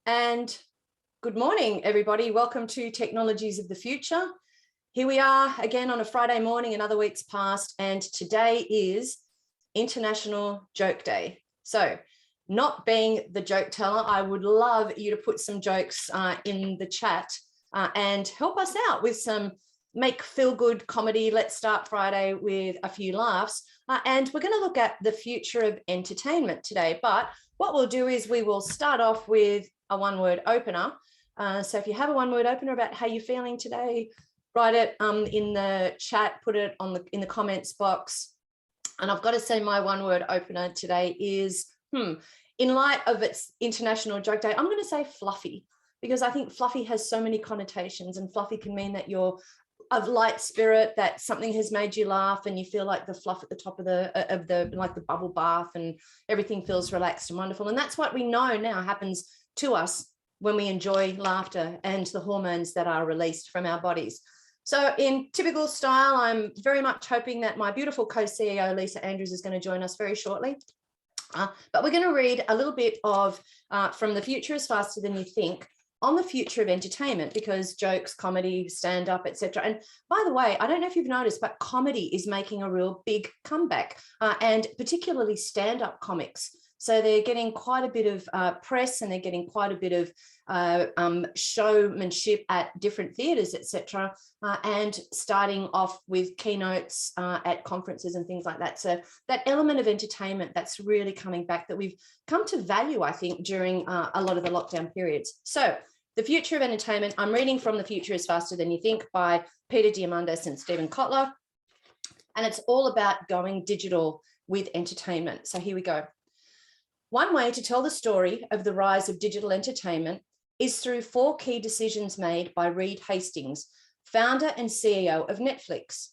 And good morning, everybody. Welcome to Technologies of the Future. Here we are again on a Friday morning, another week's passed, and today is International Joke Day. So, not being the joke teller, I would love you to put some jokes in the chat and help us out with some make feel-good comedy. Let's start Friday with a few laughs. And we're going to look at the future of entertainment today. But what we'll do is we will start off with a one-word opener. So if you have a one-word opener about how you're feeling today, write it in the chat, put it in the comments box. And I've got to say my one-word opener today is, in light of its International Joke Day, I'm going to say fluffy, because I think fluffy has so many connotations, and fluffy can mean that you're of light spirit, that something has made you laugh and you feel like the fluff at the top of the bubble bath, and everything feels relaxed and wonderful. And that's what we know now happens to us when we enjoy laughter and the hormones that are released from our bodies. So in typical style, I'm very much hoping that my beautiful co-CEO, Lisa Andrews, is going to join us very shortly. But we're going to read a little bit of From the Future is Faster Than You Think on the future of entertainment, because jokes, comedy, stand-up, etc. And by the way, I don't know if you've noticed, but comedy is making a real big comeback, and particularly stand-up comics. So they're getting quite a bit of press, and they're getting quite a bit of showmanship at different theatres, etc. And starting off with keynotes at conferences and things like that. So that element of entertainment that's really coming back, that we've come to value, I think, during a lot of the lockdown periods. So the future of entertainment, I'm reading From the Future is Faster Than You Think by Peter Diamandis and Stephen Kotler. And it's all about going digital with entertainment. So here we go. One way to tell the story of the rise of digital entertainment is through 4 key decisions made by Reed Hastings, founder and CEO of Netflix.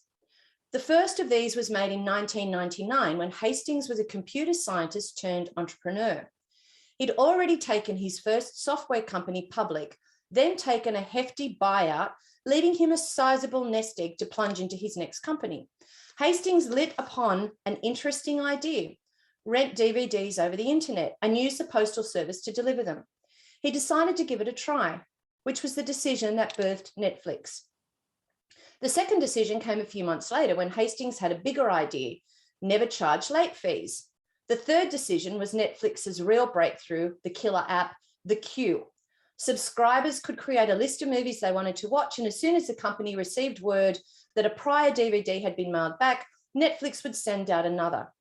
The first of these was made in 1999 when Hastings was a computer scientist turned entrepreneur. He'd already taken his first software company public, then taken a hefty buyout, leaving him a sizable nest egg to plunge into his next company. Hastings lit upon an interesting idea: rent DVDs over the internet and use the postal service to deliver them. He decided to give it a try, which was the decision that birthed Netflix. The second decision came a few months later when Hastings had a bigger idea: never charge late fees. The third decision was Netflix's real breakthrough, the killer app, The Queue. Subscribers could create a list of movies they wanted to watch, and as soon as the company received word that a prior DVD had been mailed back, Netflix would send out another.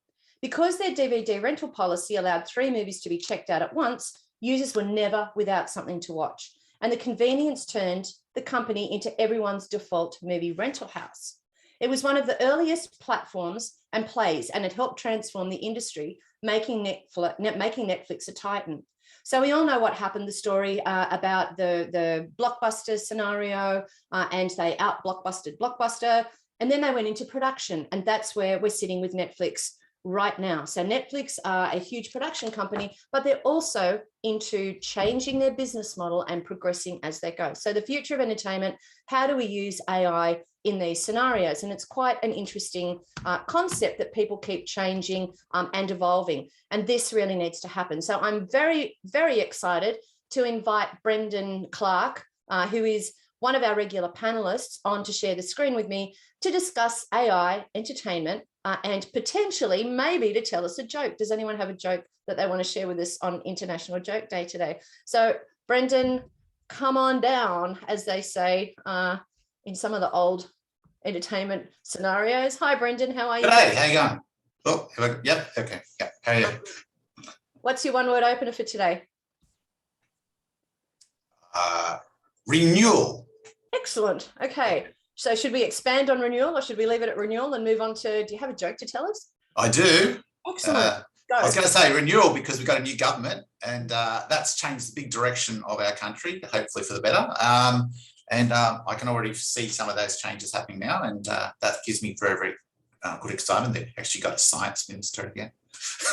Because their DVD rental policy allowed 3 movies to be checked out at once, users were never without something to watch. And the convenience turned the company into everyone's default movie rental house. It was one of the earliest platforms and plays, and it helped transform the industry, making Netflix a titan. So we all know what happened, the story about the Blockbuster scenario, and they out-blockbustered Blockbuster, and then they went into production, and that's where we're sitting with Netflix right now. So Netflix are a huge production company, but they're also into changing their business model and progressing as they go. So the future of entertainment, how do we use AI in these scenarios? And it's quite an interesting concept that people keep changing and evolving. And this really needs to happen. So I'm very, very excited to invite Brendan Clark, who is one of our regular panelists, on to share the screen with me to discuss AI, entertainment, and potentially maybe to tell us a joke. Does anyone have a joke that they want to share with us on International Joke Day today? So Brendan, come on down, as they say in some of the old entertainment scenarios. Hi, Brendan, how are you? Hey, how you going? Oh, yep, okay, yeah, how are you? What's your one-word opener for today? Renewal. Excellent, okay. So should we expand on renewal, or should we leave it at renewal and move on to, do you have a joke to tell us? I do. Excellent. I was going to say renewal because we've got a new government, and that's changed the big direction of our country, hopefully for the better. I can already see some of those changes happening now, and that gives me very, very good excitement. They've actually got a science minister again.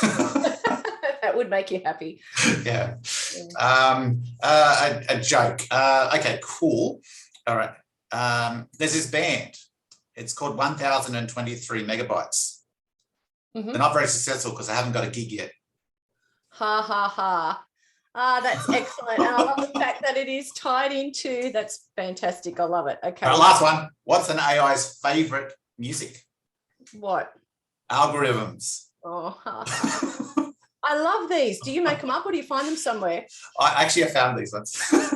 That would make you happy. Yeah. A joke. Okay, cool. All right. There's this band. It's called 1023 Megabytes. They're not very successful because I haven't got a gig yet. Ha, ha, ha. Ah, that's excellent. And I love the fact that it is tied into, that's fantastic. I love it. Okay. All right, last one. What's an AI's favorite music? What? Algorithms. Oh, I love these. Do you make them up or do you find them somewhere? I found these ones. Yeah,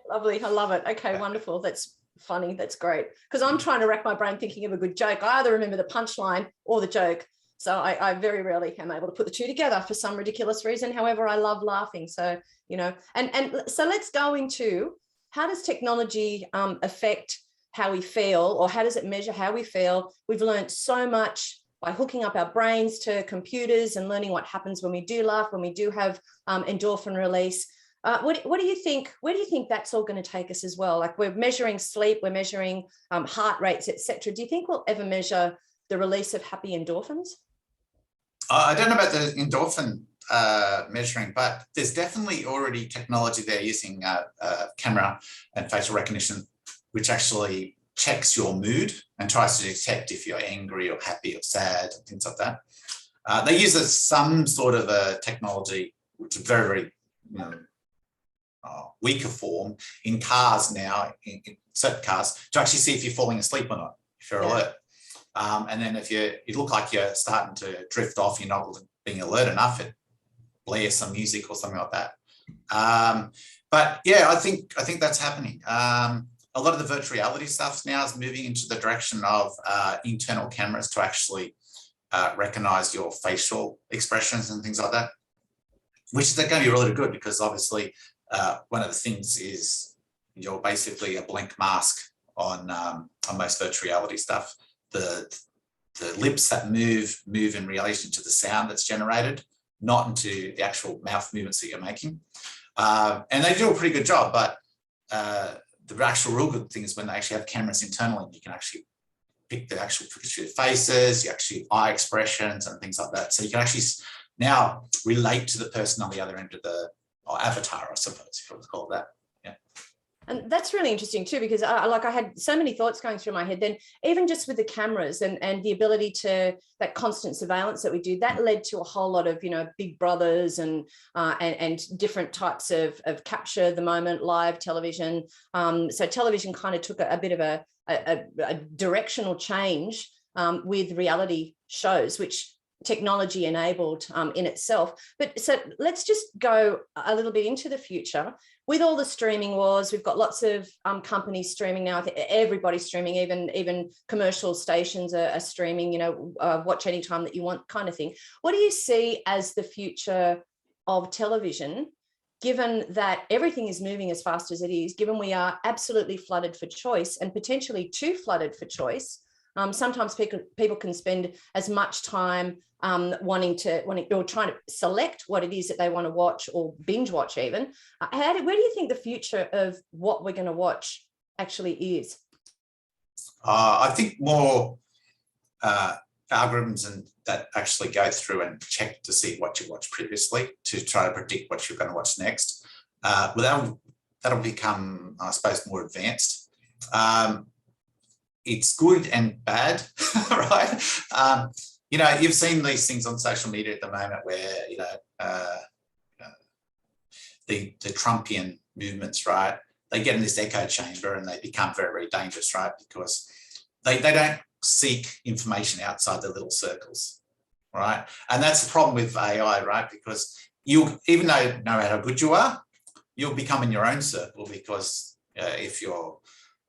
lovely. I love it. Okay, wonderful. That's funny. That's great. Because I'm trying to rack my brain thinking of a good joke. I either remember the punchline or the joke. So I very rarely am able to put the two together for some ridiculous reason. However, I love laughing. So, you know, and so let's go into, how does technology affect how we feel, or how does it measure how we feel? We've learned so much by hooking up our brains to computers and learning what happens when we do laugh, when we do have endorphin release. What do you think? Where do you think that's all going to take us as well? Like, we're measuring sleep, we're measuring heart rates, etc. Do you think we'll ever measure the release of happy endorphins? I don't know about the endorphin measuring, but there's definitely already technology there using camera and facial recognition, which actually checks your mood and tries to detect if you're angry or happy or sad and things like that. They use some sort of a technology, which is very, very weaker form in cars now, in certain cars, to actually see if you're falling asleep or not, if you're alert. And then if you look like you're starting to drift off, you're not being alert enough, it blares some music or something like that. But yeah, I think that's happening. A lot of the virtual reality stuff now is moving into the direction of internal cameras to actually recognize your facial expressions and things like that, which is going to be really good, because obviously one of the things is you're basically a blank mask on most virtual reality stuff. The lips that move in relation to the sound that's generated, not into the actual mouth movements that you're making. And they do a pretty good job, but the actual real good thing is when they actually have cameras internally, and you can actually pick the actual picture of faces, you actually eye expressions and things like that. So you can actually now relate to the person on the other end of the avatar, I suppose, if you want to call it that. Yeah. And that's really interesting too, because I had so many thoughts going through my head. Then even just with the cameras and the ability to, that constant surveillance that we do, that led to a whole lot of, Big Brothers and different types of capture the moment, live television. So television kind of took a bit of a directional change with reality shows, which technology enabled in itself. But so let's just go a little bit into the future. With all the streaming wars, we've got lots of companies streaming now. I think everybody's streaming, even commercial stations are streaming, watch anytime that you want kind of thing. What do you see as the future of television, given that everything is moving as fast as it is, given we are absolutely flooded for choice and potentially too flooded for choice? Sometimes people can spend as much time wanting or trying to select what it is that they want to watch or binge watch even. Where do you think the future of what we're going to watch actually is? I think more algorithms and that actually go through and check to see what you watched previously to try to predict what you're going to watch next. That'll become, I suppose, more advanced. It's good and bad, right? You've seen these things on social media at the moment where, the Trumpian movements, right? They get in this echo chamber and they become very, very dangerous, right? Because they don't seek information outside their little circles, right? And that's the problem with AI, right? Because even though no matter how good you are, you'll become in your own circle, because if your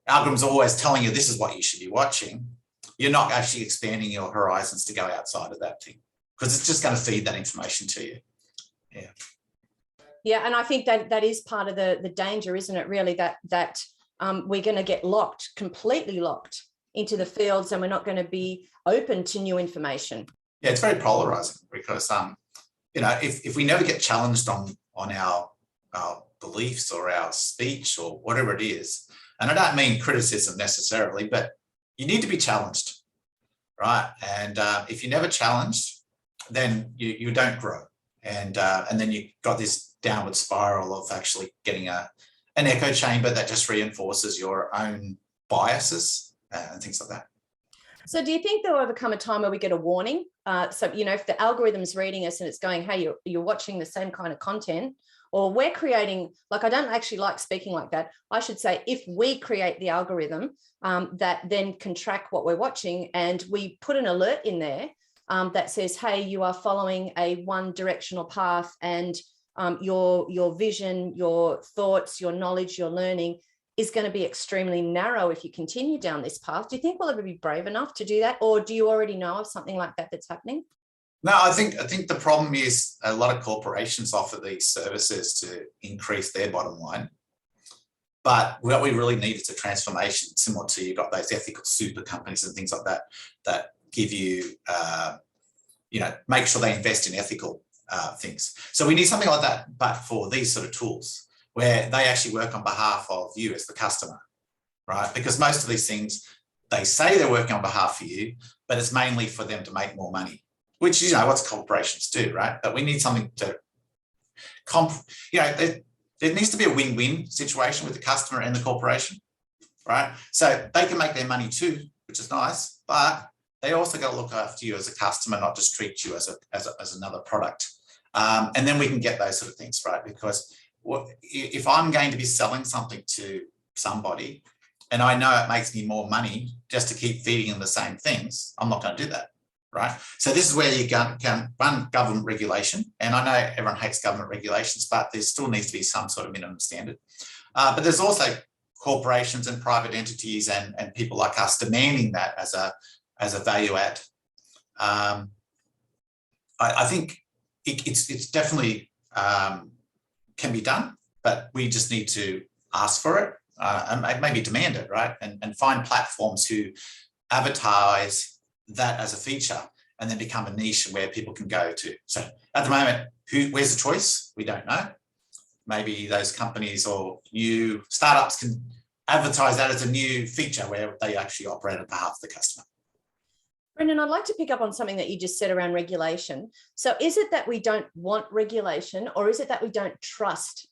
algorithms are always telling you this is what you should be watching, you're not actually expanding your horizons to go outside of that thing, because it's just going to feed that information to you. Yeah. Yeah, and I think that is part of the danger, isn't it? Really, that we're going to get completely locked into the fields, and we're not going to be open to new information. Yeah, it's very polarizing, because if we never get challenged on our beliefs or our speech or whatever it is, and I don't mean criticism necessarily, but you need to be challenged, right? And if you're never challenged, then you don't grow, and then you've got this downward spiral of actually getting an echo chamber that just reinforces your own biases and things like that. So do you think there'll ever come a time where we get a warning? So, if the algorithm's reading us and it's going, hey, you're watching the same kind of content, or we're creating, like, I don't actually like speaking like that. I should say, if we create the algorithm that then can track what we're watching, and we put an alert in there that says, hey, you are following a one directional path, and your vision, your thoughts, your knowledge, your learning is going to be extremely narrow if you continue down this path. Do you think we'll ever be brave enough to do that? Or do you already know of something like that that's happening? No, I think the problem is a lot of corporations offer these services to increase their bottom line. But what we really need is a transformation, similar to, you've got those ethical super companies and things like that, that give you, make sure they invest in ethical things. So we need something like that, but for these sort of tools where they actually work on behalf of you as the customer, right? Because most of these things, they say they're working on behalf of you, but it's mainly for them to make more money, which, what corporations do, right? But we need something to, there needs to be a win-win situation with the customer and the corporation, right? So they can make their money too, which is nice, but they also got to look after you as a customer, not just treat you as another product. And then we can get those sort of things, right? Because if I'm going to be selling something to somebody and I know it makes me more money just to keep feeding them the same things, I'm not going to do that, right? So this is where you can run government regulation. And I know everyone hates government regulations, but there still needs to be some sort of minimum standard. But there's also corporations and private entities and people like us demanding that as a value add. I think it's definitely can be done, but we just need to ask for it and maybe demand it, right? And find platforms who advertise that as a feature and then become a niche where people can go to. So at the moment, where's the choice? We don't know. Maybe those companies or new startups can advertise that as a new feature where they actually operate on behalf of the customer. Brendan, I'd like to pick up on something that you just said around regulation. So is it that we don't want regulation, or is it that we don't trust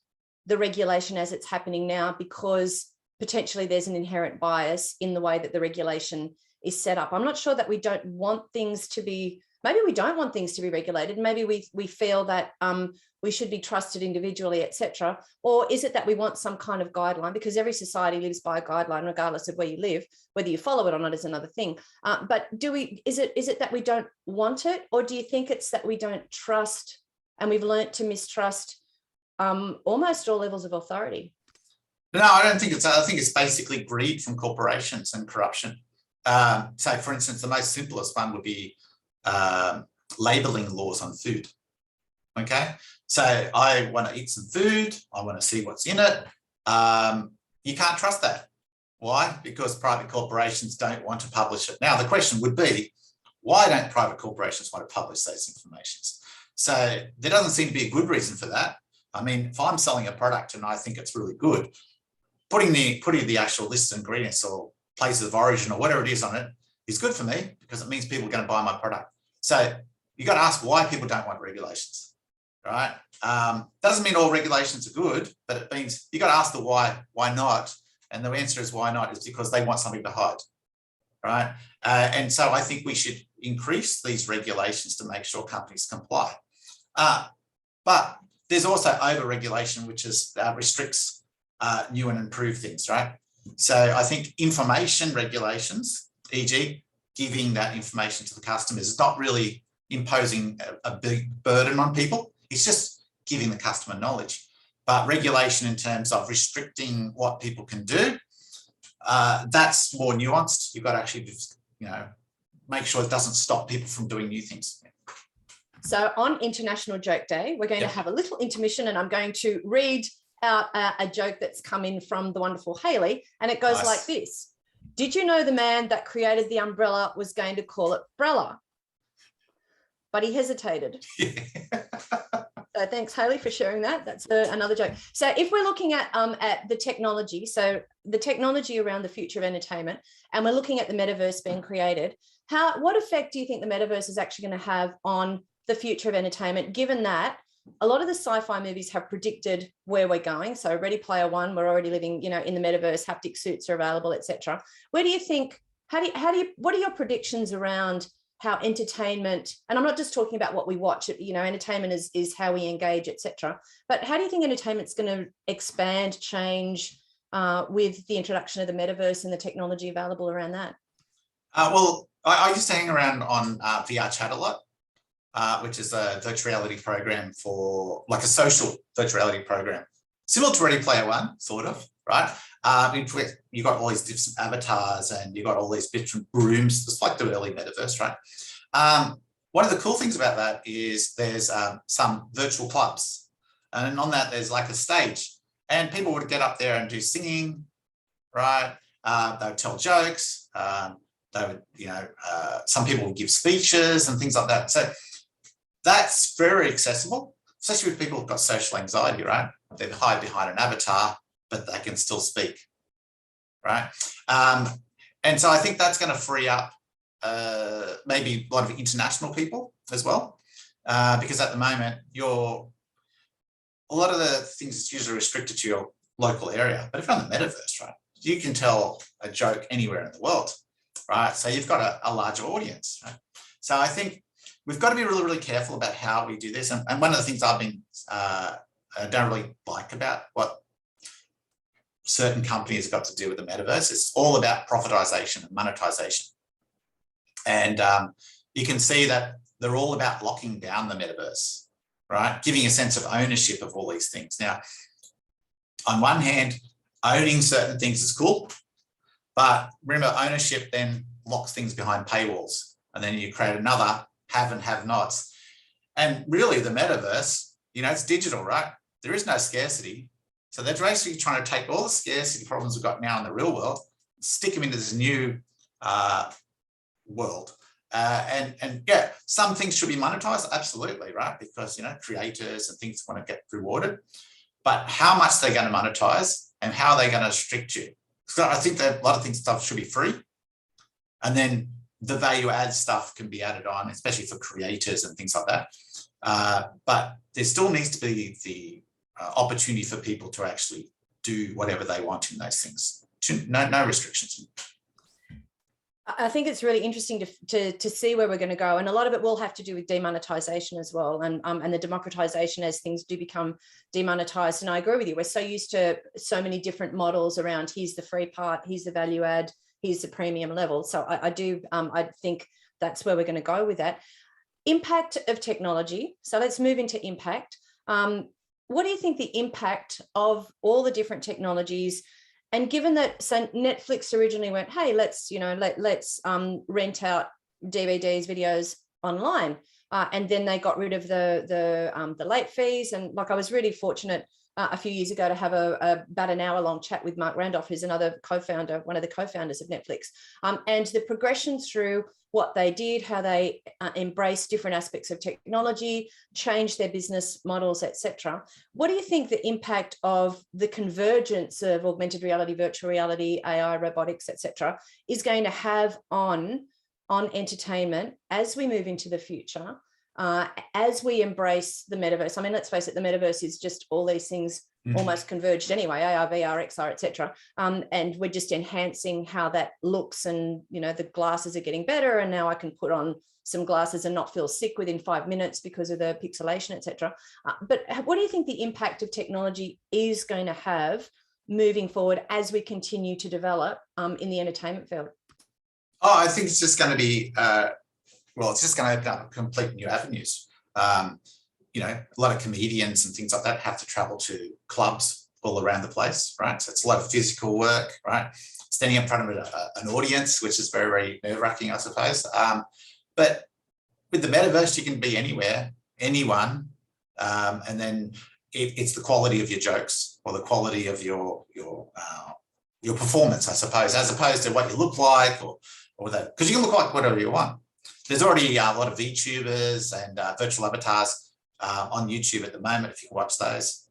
the regulation as it's happening now because potentially there's an inherent bias in the way that the regulation is set up? I'm not sure that we don't want things to be, maybe we don't want things to be regulated. Maybe we feel that we should be trusted individually, etc. Or is it that we want some kind of guideline? Because every society lives by a guideline, regardless of where you live. Whether you follow it or not is another thing. But is it that we don't want it, or do you think it's that we don't trust and we've learnt to mistrust almost all levels of authority? No, I don't think I think it's basically greed from corporations and corruption. So, for instance, the most simplest one would be labeling laws on food. Okay, so I want to eat some food, I want to see what's in it. You can't trust that. Why? Because private corporations don't want to publish it. Now, the question would be, why don't private corporations want to publish those informations? So there doesn't seem to be a good reason for that. I mean, if I'm selling a product and I think it's really good, putting the actual list of ingredients or places of origin or whatever it is on it is good for me, because it means people are going to buy my product. So you've got to ask why people don't want regulations, right? Doesn't mean all regulations are good, but it means you've got to ask the why not? And the answer is why not is because they want something to hide, right? And so I think we should increase these regulations to make sure companies comply. But there's also over-regulation, which restricts new and improved things, right? So I think information regulations, e.g. giving that information to the customers, is not really imposing a big burden on people. It's just giving the customer knowledge. But regulation in terms of restricting what people can do, that's more nuanced. You've got to actually, make sure it doesn't stop people from doing new things. So on International Joke Day, we're going to have a little intermission, and I'm going to read out a joke that's come in from the wonderful Hayley, and it goes like this. Did you know the man that created the umbrella was going to call it Brella? But he hesitated. So thanks, Hayley, for sharing that. That's another joke. So if we're looking at the technology, so the technology around the future of entertainment, and we're looking at the metaverse being created, what effect do you think the metaverse is actually going to have on the future of entertainment, given that a lot of the sci-fi movies have predicted where we're going? So Ready Player One, we're already living, in the metaverse, haptic suits are available, etc. Where do you think, what are your predictions around how entertainment, and I'm not just talking about what we watch, you know, entertainment is how we engage, etc. But how do you think entertainment's going to expand, change with the introduction of the metaverse and the technology available around that? Well, I used to hang around on VR Chat a lot, which is a virtual reality program for like a social virtual reality program, similar to Ready Player One, sort of, right? You got all these different avatars and you got all these different rooms. It's like the early metaverse, right? One of the cool things about that is there's some virtual clubs, and on that there's like a stage, and people would get up there and do singing, right? They would tell jokes. They would, you know, some people would give speeches and things like that. So that's very accessible, especially with people who've got social anxiety, right? They hide behind an avatar, but they can still speak, right? And so I think that's going to free up maybe a lot of international people as well, because at the moment, a lot of the things is usually restricted to your local area. But if you're on the metaverse, right, you can tell a joke anywhere in the world, right? So you've got a larger audience, right? So I think we've got to be really, really careful about how we do this. And one of the things I don't really like about what certain companies have got to do with the metaverse, it's all about profitization and monetization. And you can see that they're all about locking down the metaverse, right? Giving a sense of ownership of all these things. Now, on one hand, owning certain things is cool, but remember, ownership then locks things behind paywalls, and then you create another have and have nots. And really the metaverse, you know, it's digital, right? There is no scarcity. So they're basically trying to take all the scarcity problems we've got now in the real world, stick them into this new world. And yeah, some things should be monetized, absolutely, right? Because, you know, creators and things want to get rewarded. But how much they're going to monetize and how are they going to restrict you? So I think that a lot of things stuff should be free. And then the value add stuff can be added on, especially for creators and things like that. But there still needs to be the opportunity for people to actually do whatever they want in those things. No restrictions. I think it's really interesting to see where we're going to go, and a lot of it will have to do with demonetization as well, and the democratization as things do become demonetized. And I agree with you. We're so used to so many different models around. Here's the free part. Here's the value add. Here's the premium level. So I think that's where we're going to go with that. Impact of technology. So let's move into impact. What do you think the impact of all the different technologies? And given that, so Netflix originally went, hey, let's rent out DVDs, videos online, and then they got rid of the late fees. And like, I was really fortunate a few years ago to have about an hour-long chat with Mark Randolph, who's another co-founder, one of the co-founders of Netflix, and the progression through what they did, how they embraced different aspects of technology, changed their business models, etc. What do you think the impact of the convergence of augmented reality, virtual reality, AI, robotics, etc., is going to have on entertainment as we move into the future, as we embrace the metaverse? I mean, let's face it, the metaverse is just all these things almost converged anyway, AR, VR, XR, etc. And we're just enhancing how that looks, and, you know, the glasses are getting better, and now I can put on some glasses and not feel sick within 5 minutes because of the pixelation, etc. But what do you think the impact of technology is going to have moving forward as we continue to develop in the entertainment field? Oh, I think it's just going to be, it's just going to open up complete new avenues. You know, a lot of comedians and things like that have to travel to clubs all around the place, right? So it's a lot of physical work, right? Standing in front of an audience, which is very, very nerve-wracking, I suppose. But with the metaverse, you can be anywhere, anyone, and then it's the quality of your jokes or the quality of your performance, I suppose, as opposed to what you look like or that, because you can look like whatever you want. There's already a lot of VTubers and virtual avatars on YouTube at the moment, if you can watch those.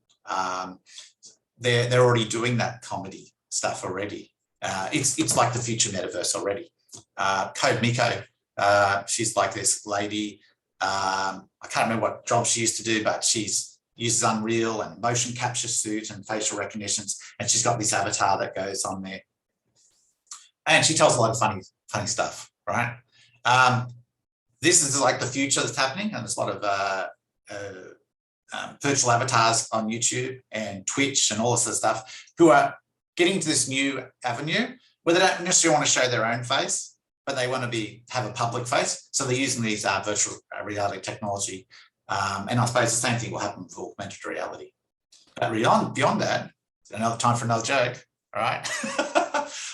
They're already doing that comedy stuff already. It's like the future metaverse already. Code Miko, she's like this lady. I can't remember what job she used to do, but she's uses Unreal and motion capture suit and facial recognitions, and she's got this avatar that goes on there. And she tells a lot of funny stuff, right? this is like the future that's happening, and there's a lot of virtual avatars on YouTube and Twitch and all this sort of stuff who are getting to this new avenue where they don't necessarily want to show their own face, but they want to have a public face. So they're using these virtual reality technology. And I suppose the same thing will happen with augmented reality. But beyond that, another time for another joke, all right?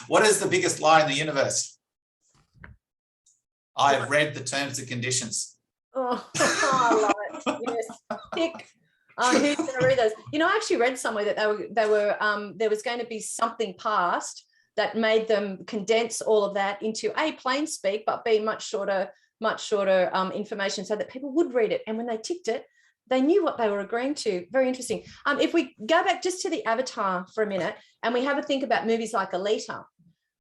What is the biggest lie in the universe? I've read the terms and conditions. Oh, I love it. Yes, tick. Who's going to read those? You know, I actually read somewhere that there was going to be something passed that made them condense all of that into A, plain speak, but B, much shorter information so that people would read it. And when they ticked it, they knew what they were agreeing to. Very interesting. If we go back just to the avatar for a minute and we have a think about movies like Alita,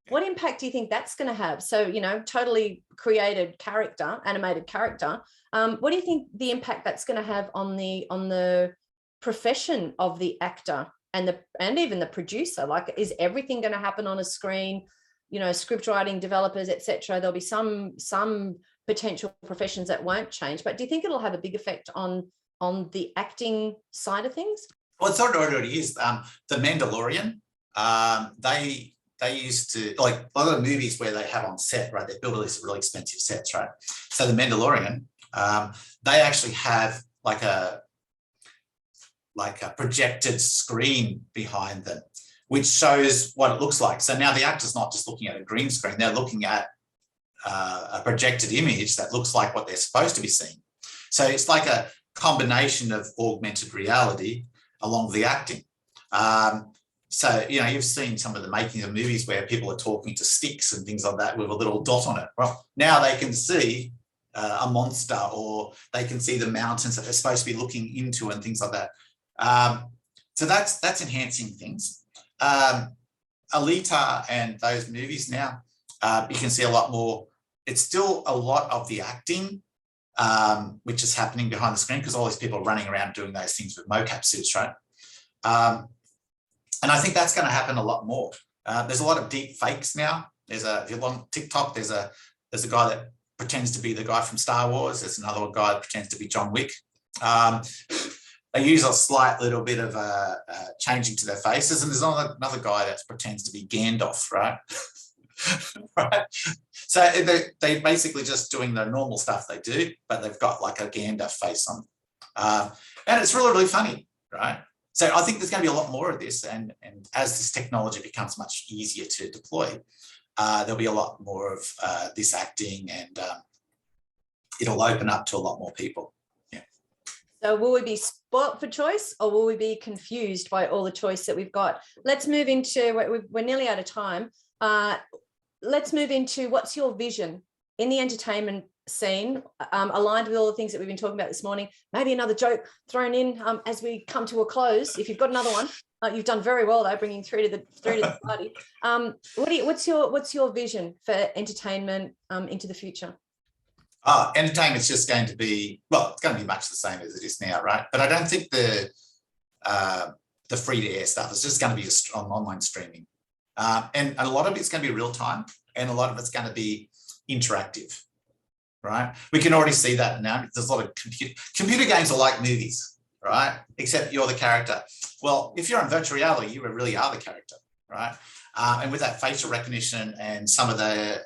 what impact do you think that's going to have? So, you know, totally created character, animated character. What do you think the impact that's going to have on the profession of the actor and even the producer? Like, is everything going to happen on a screen? You know, script writing, developers, etc. There'll be some potential professions that won't change. But do you think it'll have a big effect on the acting side of things? Well, it sort of already is. The Mandalorian, they used to, like a lot of movies where they have on set, right? They build all these really expensive sets, right? So the Mandalorian, they actually have like a projected screen behind them, which shows what it looks like. So now the actor's not just looking at a green screen, they're looking at a projected image that looks like what they're supposed to be seeing. So it's like a combination of augmented reality along with the acting. So, you know, you've seen some of the making of movies where people are talking to sticks and things like that with a little dot on it. Well, now they can see a monster, or they can see the mountains that they're supposed to be looking into and things like that. So that's enhancing things. Alita and those movies now, you can see a lot more. It's still a lot of the acting, which is happening behind the screen because all these people are running around doing those things with mocap suits, right? And I think that's going to happen a lot more. There's a lot of deep fakes now. If you're on TikTok, there's a guy that pretends to be the guy from Star Wars. There's another guy that pretends to be John Wick. They use a slight little bit of changing to their faces, and there's another guy that pretends to be Gandalf, right? Right. So they basically just doing the normal stuff they do, but they've got like a Gandalf face on, and it's really, really funny, right? So I think there's going to be a lot more of this, and as this technology becomes much easier to deploy, there'll be a lot more of this acting, and it'll open up to a lot more people. Yeah. So will we be spoilt for choice, or will we be confused by all the choice that we've got? Let's move into, we're nearly out of time. Let's move into, what's your vision in the entertainment scene, aligned with all the things that we've been talking about this morning? Maybe another joke thrown in as we come to a close. If you've got another one, you've done very well though, bringing three to the party. What's your vision for entertainment into the future? Entertainment's just going to be, well, it's going to be much the same as it is now, right? But I don't think the free-to-air stuff is just going to be on online streaming. And a lot of it's going to be real time, and a lot of it's going to be interactive, right? We can already see that now. There's a lot of computer games are like movies, right? Except you're the character. Well, if you're in virtual reality, you really are the character, right? And with that facial recognition and some of the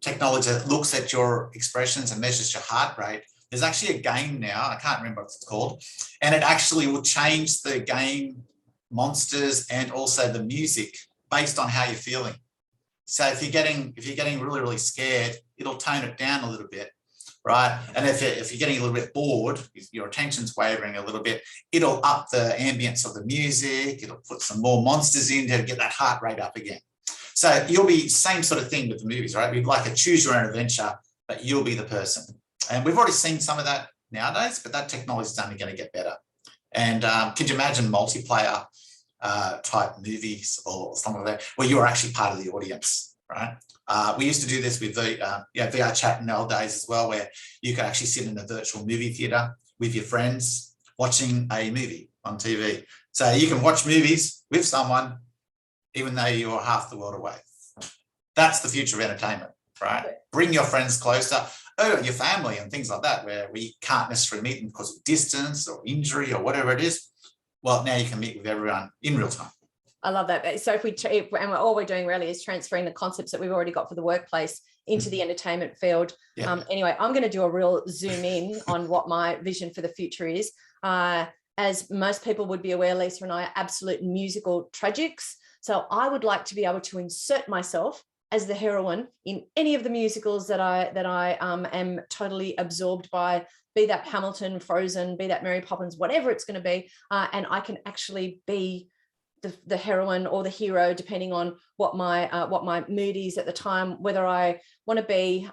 technology that looks at your expressions and measures your heart rate, there's actually a game now, I can't remember what it's called, and it actually will change the game monsters and also the music based on how you're feeling. So if you're getting really, really scared, it'll tone it down a little bit, right? And if you're getting a little bit bored, if your attention's wavering a little bit, it'll up the ambience of the music, it'll put some more monsters in to get that heart rate up again. So you'll be same sort of thing with the movies, right? We'd like a choose your own adventure, but you'll be the person. And we've already seen some of that nowadays, but that technology is only going to get better. And could you imagine multiplayer type movies or something like that, where you're actually part of the audience, right? We used to do this with VR chat in the old days as well, where you could actually sit in a virtual movie theater with your friends watching a movie on TV. So you can watch movies with someone, even though you're half the world away. That's the future of entertainment, right? Bring your friends closer, your family and things like that, where we can't necessarily meet them because of distance or injury or whatever it is. Well, now you can meet with everyone in real time. I love that. So and all we're doing really is transferring the concepts that we've already got for the workplace into the entertainment field. Yeah. Anyway, I'm going to do a real zoom in on what my vision for the future is. As most people would be aware, Lisa and I are absolute musical tragics. So I would like to be able to insert myself as the heroine in any of the musicals that I am totally absorbed by, be that Hamilton, Frozen, be that Mary Poppins, whatever it's going to be. And I can actually be the heroine or the hero, depending on what my mood is at the time, whether I want to be,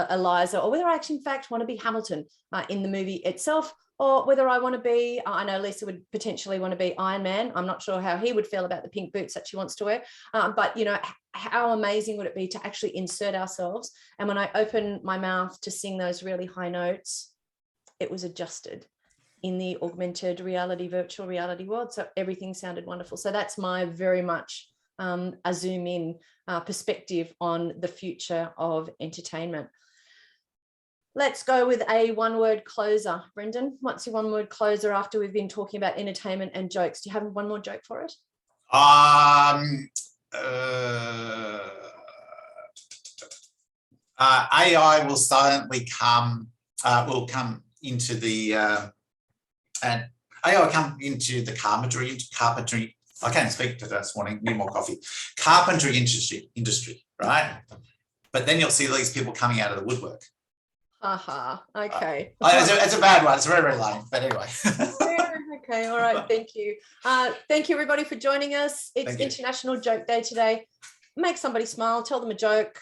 Eliza, or whether I actually, in fact, want to be Hamilton in the movie itself, or whether I want to be, I know Lisa would potentially want to be Iron Man. I'm not sure how he would feel about the pink boots that she wants to wear. But, how amazing would it be to actually insert ourselves? And when I open my mouth to sing those really high notes, it was adjusted in the augmented reality, virtual reality world. So everything sounded wonderful. So that's my very much a zoom in perspective on the future of entertainment. Let's go with a one-word closer. Brendan, what's your one-word closer after we've been talking about entertainment and jokes? Do you have one more joke for it? AI will silently will come into the and AI come into the carpentry. I can't speak to this morning. Need more coffee. Carpentry industry, right? But then you'll see these people coming out of the woodwork. Okay. It's a bad one. It's very, very lame. But anyway. Okay. All right. Thank you. Thank you, everybody, for joining us. It's International Joke Day today. Make somebody smile, tell them a joke,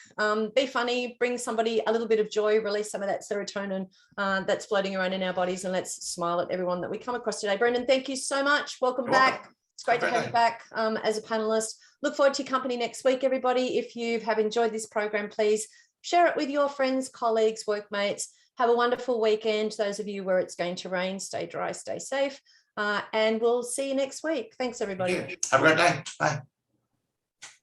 be funny, bring somebody a little bit of joy, release some of that serotonin that's floating around in our bodies, and let's smile at everyone that we come across today. Brendan, thank you so much. Welcome back. It's great to have you back as a panelist. Look forward to your company next week, everybody. If you have enjoyed this program, please share it with your friends, colleagues, workmates. Have a wonderful weekend. Those of you where it's going to rain, stay dry, stay safe, and we'll see you next week. Thanks, everybody. Have a great day. Bye.